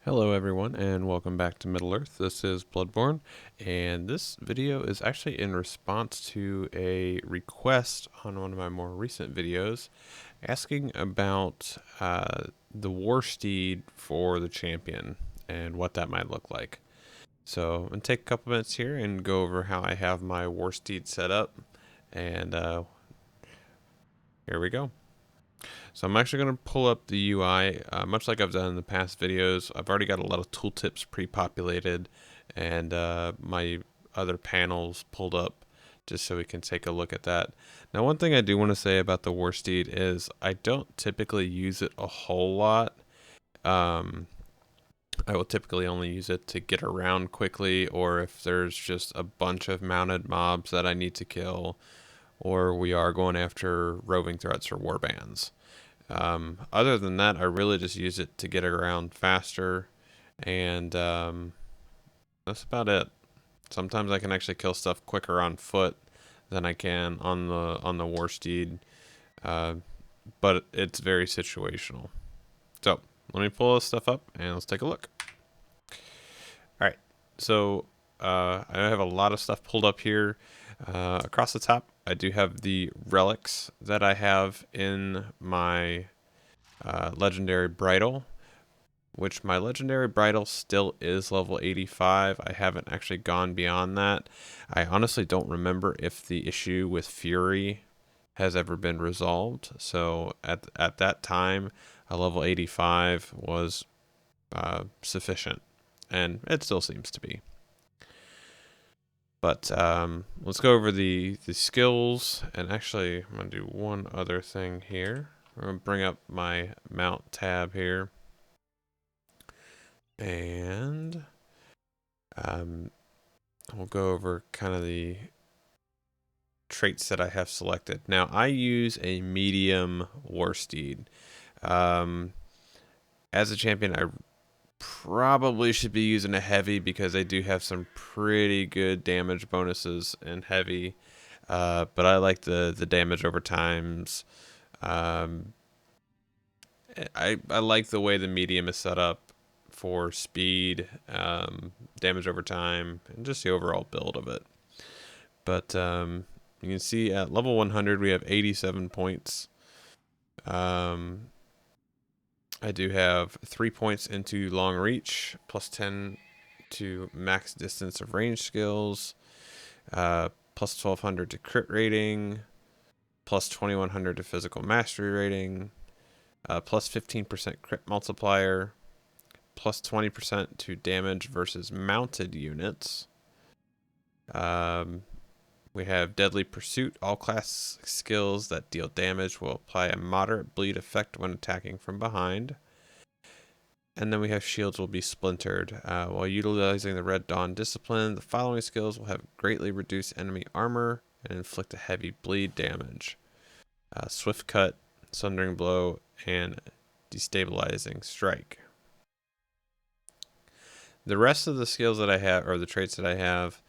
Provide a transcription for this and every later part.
Hello everyone and welcome back to Middle Earth. This is Bloodborne, and this video is actually in response to a request on one of my more recent videos asking about the warsteed for the champion and what that might look like. So I'm going to take a couple minutes here and go over how I have my warsteed set up, and here we go. So I'm actually going to pull up the UI, much like I've done in the past videos. I've already got a lot of tooltips pre-populated and my other panels pulled up just so we can take a look at that. Now, one thing I do want to say about the warsteed is I don't typically use it a whole lot. I will typically only use it to get around quickly, or if there's just a bunch of mounted mobs that I need to kill, or we are going after roving threats or warbands. Other than that, I really just use it to get around faster, and that's about it. Sometimes I can actually kill stuff quicker on foot than I can on the warsteed, but it's very situational. So let me pull this stuff up and let's take a look. All right, so I have a lot of stuff pulled up here. Across the top, I do have the relics that I have in my legendary bridle, which my legendary bridle still is level 85. I haven't actually gone beyond that. I honestly don't remember if the issue with Fury has ever been resolved. So at that time, a level 85 was sufficient, and it still seems to be. But let's go over the skills, and actually I'm going to do one other thing here. I'm going to bring up my mount tab here, and we'll go over kind of the traits that I have selected. Now, I use a medium warsteed. As a champion, I probably should be using a heavy because they do have some pretty good damage bonuses in heavy. But I like the damage over times. I like the way the medium is set up for speed, damage over time, and just the overall build of it. But you can see at level 100 we have 87 points. I do have 3 points into long reach, plus 10 to max distance of range skills, plus 1200 to crit rating, plus 2100 to physical mastery rating, plus 15% crit multiplier, plus 20% to damage versus mounted units. We have Deadly Pursuit. All class skills that deal damage will apply a moderate bleed effect when attacking from behind. And then we have Shields will be splintered. While utilizing the Red Dawn Discipline, the following skills will have greatly reduced enemy armor and inflict a heavy bleed damage. Swift Cut, Sundering Blow, and Destabilizing Strike. The rest of the skills that I have, or the traits that I have,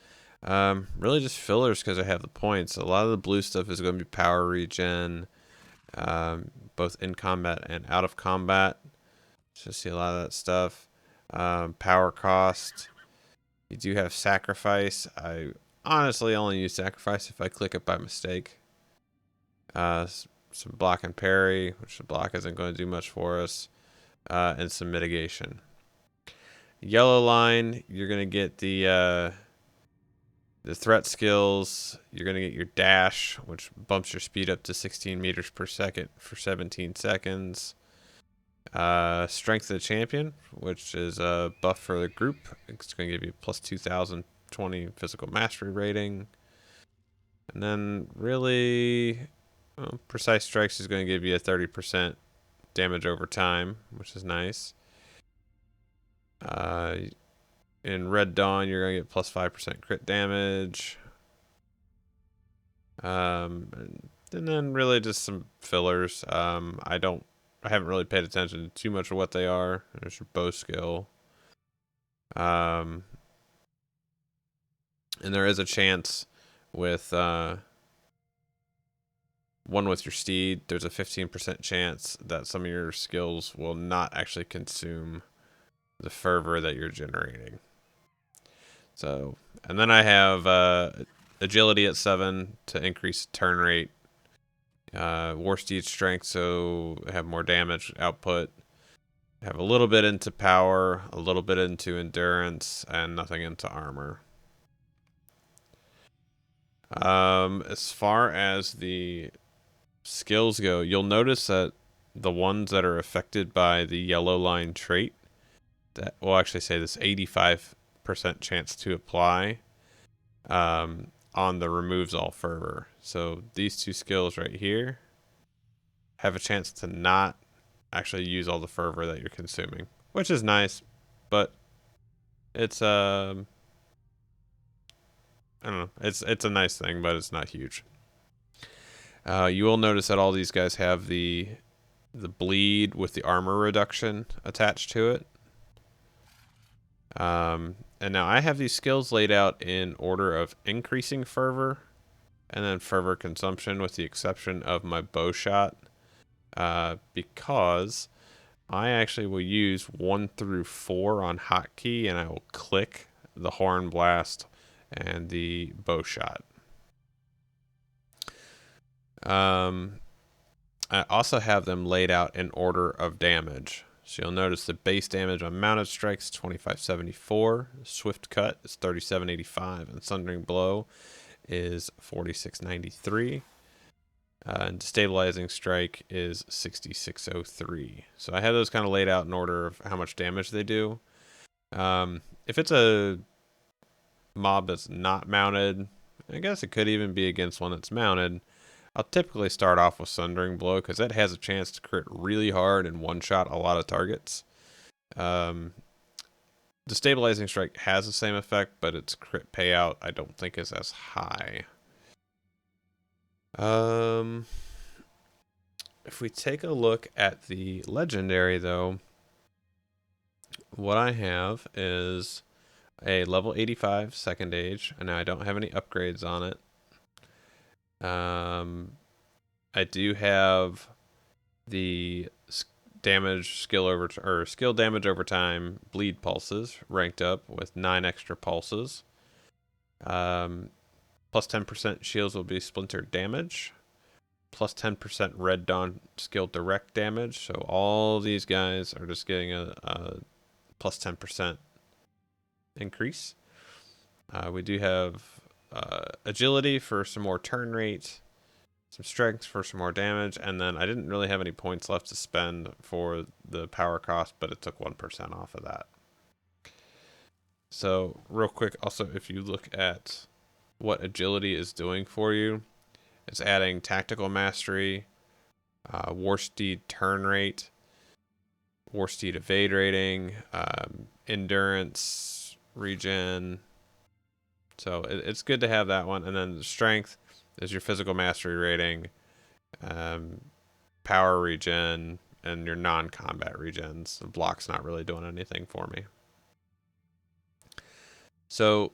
really just fillers because I have the points. A lot of the blue stuff is going to be power regen, both in combat and out of combat. Just see a lot of that stuff. Power cost. You do have sacrifice. I honestly only use sacrifice if I click it by mistake. Some block and parry, which the block isn't going to do much for us, and some mitigation. Yellow line, you're going to get the threat skills. You're going to get your dash, which bumps your speed up to 16 meters per second for 17 seconds. Strength of the champion, which is a buff for the group. It's going to give you plus 2020 physical mastery rating. And then really, precise strikes is going to give you a 30% damage over time, which is nice. In Red Dawn, you're going to get plus 5% crit damage. And then really just some fillers. I haven't really paid attention to too much of what they are. There's your bow skill. And there is a chance with one with your steed, there's a 15% chance that some of your skills will not actually consume the fervor that you're generating. So, and then I have agility at 7 to increase turn rate. Warsteed strength, so I have more damage output. I have a little bit into power, a little bit into endurance, and nothing into armor. As far as the skills go, you'll notice that the ones that are affected by the yellow line trait, that will actually say this 85% chance to apply on the removes all fervor. So these two skills right here have a chance to not actually use all the fervor that you're consuming, which is nice, but it's I don't know, it's a nice thing, but it's not huge. You will notice that all these guys have the bleed with the armor reduction attached to it. And now I have these skills laid out in order of increasing fervor and then fervor consumption, with the exception of my bow shot, because I actually will use 1 through 4 on hotkey, and I will click the horn blast and the bow shot. I also have them laid out in order of damage. So you'll notice the base damage on mounted strikes 2574, swift cut is 3785, and sundering blow is 4693. And stabilizing strike is 6603. So I have those kind of laid out in order of how much damage they do. If it's a mob that's not mounted, I guess it could even be against one that's mounted, I'll typically start off with Sundering Blow because that has a chance to crit really hard and one-shot a lot of targets. The Stabilizing Strike has the same effect, but its crit payout I don't think is as high. If we take a look at the Legendary, though, what I have is a level 85 Second Age, and I don't have any upgrades on it. I do have the damage skill damage over time bleed pulses ranked up with 9 extra pulses. Plus 10% shields will be splintered damage. Plus 10% red dawn skill direct damage. So all these guys are just getting a plus 10% increase. We do have agility for some more turn rate, some strength for some more damage, and then I didn't really have any points left to spend for the power cost, but it took 1% off of that. So real quick, also, if you look at what agility is doing for you, it's adding tactical mastery, warsteed turn rate, warsteed evade rating, endurance, regen. So it's good to have that one. And then the strength is your physical mastery rating, power regen, and your non-combat regens. The block's not really doing anything for me. So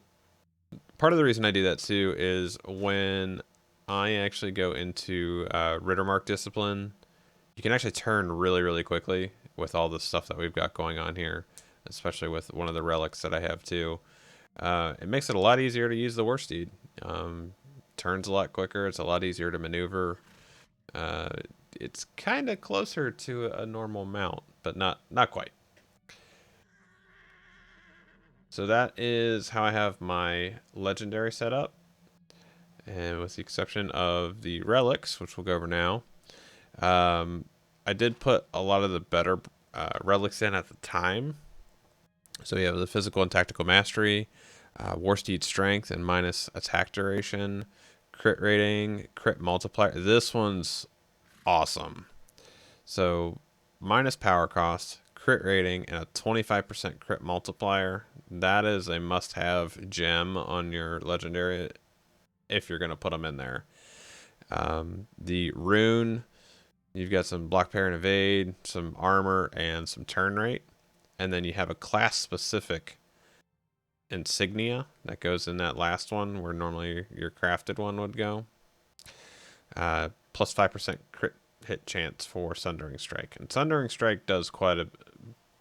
part of the reason I do that too is when I actually go into Rittermark Discipline, you can actually turn really, really quickly with all the stuff that we've got going on here, especially with one of the relics that I have too. It makes it a lot easier to use the warsteed. Turns a lot quicker. It's a lot easier to maneuver. It's kind of closer to a normal mount, but not quite. So that is how I have my legendary set up. And with the exception of the relics, which we'll go over now, I did put a lot of the better relics in at the time. So we have the physical and tactical mastery, warsteed strength and minus attack duration, crit rating, crit multiplier. This one's awesome. So minus power cost, crit rating, and a 25% crit multiplier. That is a must-have gem on your legendary if you're going to put them in there. The rune, you've got some block, parry, and evade, some armor, and some turn rate. And then you have a class-specific insignia that goes in that last one where normally your crafted one would go. Plus 5% crit hit chance for Sundering Strike. And Sundering Strike does quite a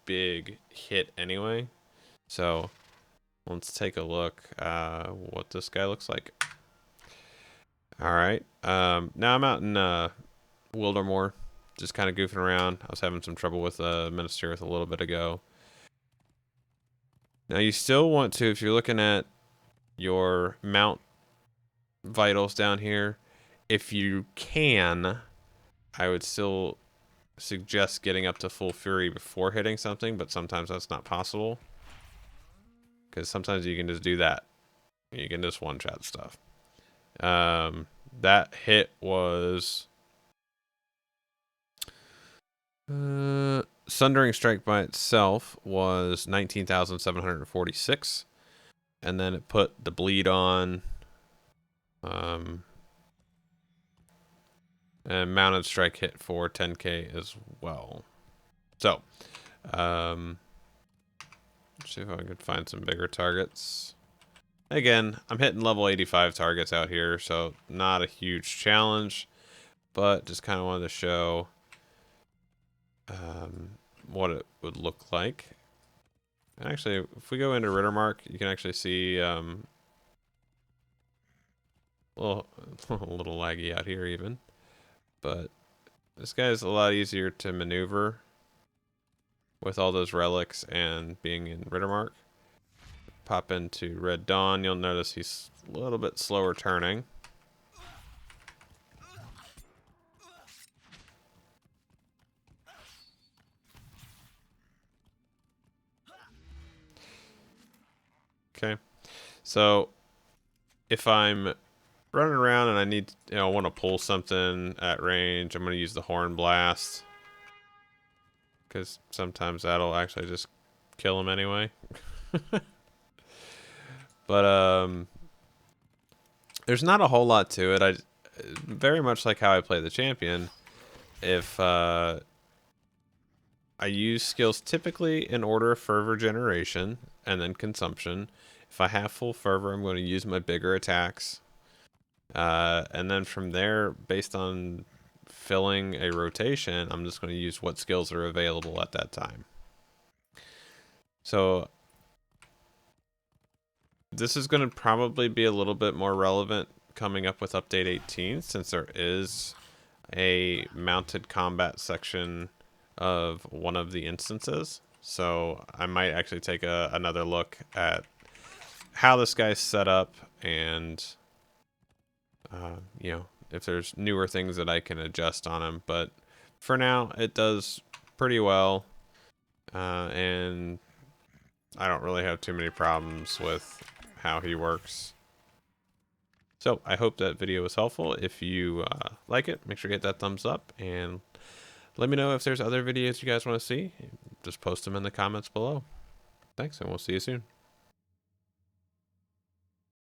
big hit anyway. So let's take a look what this guy looks like. All right. Now I'm out in Wildermore, just kind of goofing around. I was having some trouble with Minister a little bit ago. Now you still want to, if you're looking at your mount vitals down here, if you can, I would still suggest getting up to full fury before hitting something, but sometimes that's not possible. Because sometimes you can just do that. You can just one-shot stuff. That hit was... Sundering Strike by itself was 19,746. And then it put the bleed on. And Mounted Strike hit for 10k as well. So, let's see if I can find some bigger targets. Again, I'm hitting level 85 targets out here, so not a huge challenge, but just kind of wanted to show what it would look like. Actually, if we go into Rittermark, you can actually see a little laggy out here even. But this guy is a lot easier to maneuver with all those relics and being in Rittermark. Pop into Red Dawn, you'll notice he's a little bit slower turning. Okay, so if I'm running around and I need, I want to pull something at range, I'm going to use the Horn Blast, because sometimes that'll actually just kill him anyway. But there's not a whole lot to it. I very much like how I play the champion. If I use skills typically in order of fervor generation and then consumption. If I have full fervor, I'm going to use my bigger attacks. And then from there, based on filling a rotation, I'm just going to use what skills are available at that time. So this is going to probably be a little bit more relevant coming up with update 18, since there is a mounted combat section of one of the instances. So I might actually take another look at how this guy's set up and if there's newer things that I can adjust on him. But for now, it does pretty well, and I don't really have too many problems with how he works. So I hope that video was helpful. If you like it, make sure you hit that thumbs up, and let me know if there's other videos you guys want to see. Just post them in the comments below. Thanks, and we'll see you soon.